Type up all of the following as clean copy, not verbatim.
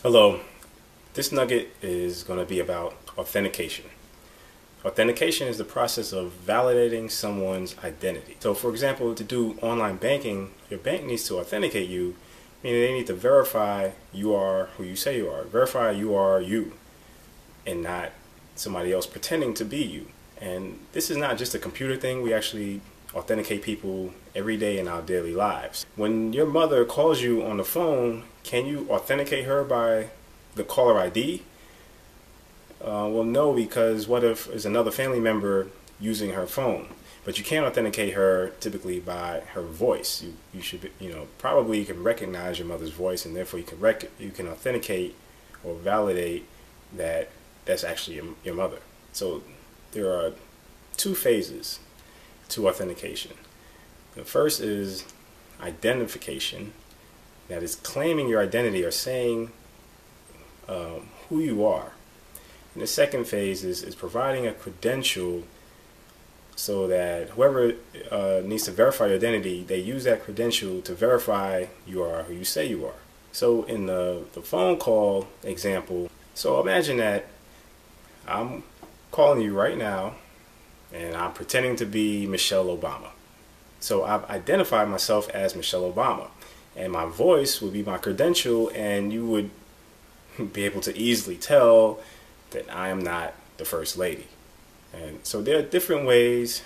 Hello, this nugget is going to be about authentication. Authentication is the process of validating someone's identity. So for example, to do online banking, your bank needs to authenticate you, meaning they need to verify you are who you say you are. Verify you are you and not somebody else pretending to be you. And this is not just a computer thing. We actually authenticate people every day in our daily lives. When your mother calls you on the phone, can you authenticate her by the caller ID? Well, no, because what if there's another family member using her phone? But you can't authenticate her typically by her voice. You should, probably you can recognize your mother's voice, and therefore you can authenticate or validate that that's actually your mother. So there are two phases to authentication. The first is identification, that is claiming your identity or saying who you are. And the second phase is providing a credential so that whoever needs to verify your identity, they use that credential to verify you are who you say you are. So in the phone call example, so imagine that I'm calling you right now and I'm pretending to be Michelle Obama. So I've identified myself as Michelle Obama, and my voice would be my credential, and you would be able to easily tell that I am not the First Lady. And so there are different ways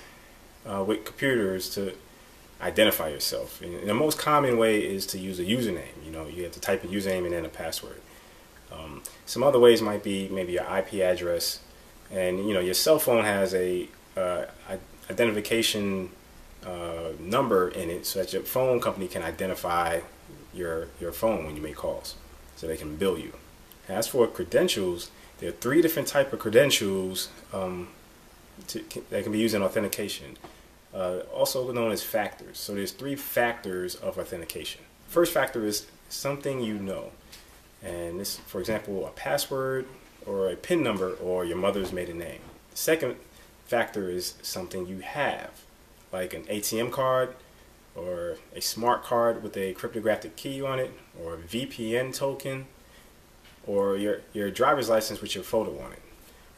with computers to identify yourself. And the most common way is to use a username. You have to type a username and then a password. Some other ways might be maybe your IP address, and your cell phone has a identification number in it, so that your phone company can identify your phone when you make calls, so they can bill you. As for credentials, there are three different types of credentials that can be used in authentication, also known as factors. So there's three factors of authentication. First factor is something you know, and this, for example, a password or a PIN number or your mother's maiden name. The second factor is something you have, like an ATM card or a smart card with a cryptographic key on it, or a VPN token, or your driver's license with your photo on it.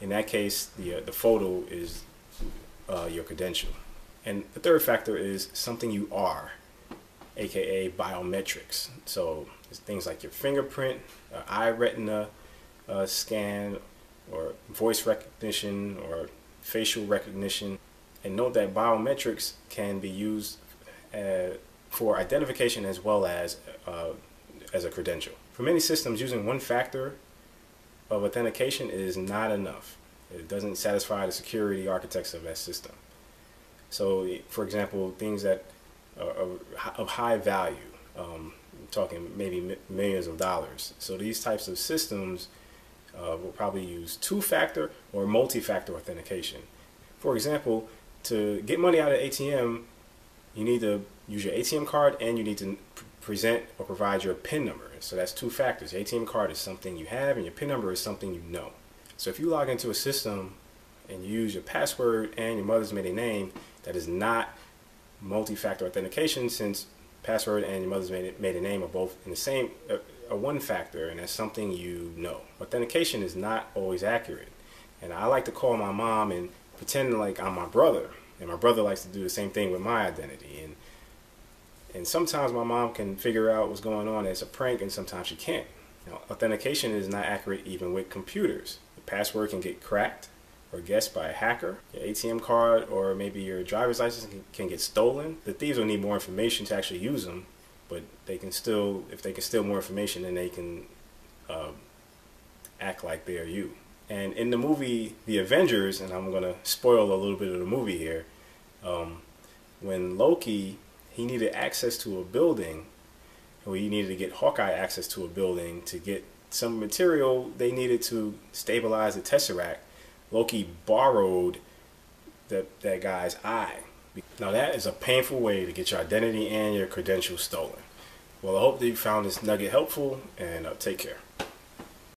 In that case, the photo is your credential. And the third factor is something you are, aka biometrics. So it's things like your fingerprint, eye retina scan, or voice recognition, or facial recognition. And note that biometrics can be used for identification as well as a credential. For many systems, using one factor of authentication is not enough. It doesn't satisfy the security architects of that system. So, for example, things that are of high value, talking maybe millions of dollars. So these types of systems will probably use two-factor or multi-factor authentication. For example, to get money out of the ATM, you need to use your ATM card, and you need to present or provide your PIN number. So that's two factors. Your ATM card is something you have, and your PIN number is something you know. So if you log into a system and you use your password and your mother's maiden name, that is not multi-factor authentication, since password and your mother's maiden name are both in the same one factor, and that's something you know. Authentication is not always accurate, and I like to call my mom and pretend like I'm my brother, and my brother likes to do the same thing with my identity. And sometimes my mom can figure out what's going on as a prank, and sometimes she can't. Authentication is not accurate even with computers. The password can get cracked or guessed by a hacker. Your ATM card or maybe your driver's license can get stolen. The thieves will need more information to actually use them, but they can still, if they can steal more information, then they can act like they are you. And in the movie The Avengers, and I'm going to spoil a little bit of the movie here, when Loki, he needed access to a building, or he needed to get Hawkeye access to a building to get some material they needed to stabilize the Tesseract, Loki borrowed that guy's eye. Now that is a painful way to get your identity and your credentials stolen. Well, I hope that you found this nugget helpful, and take care.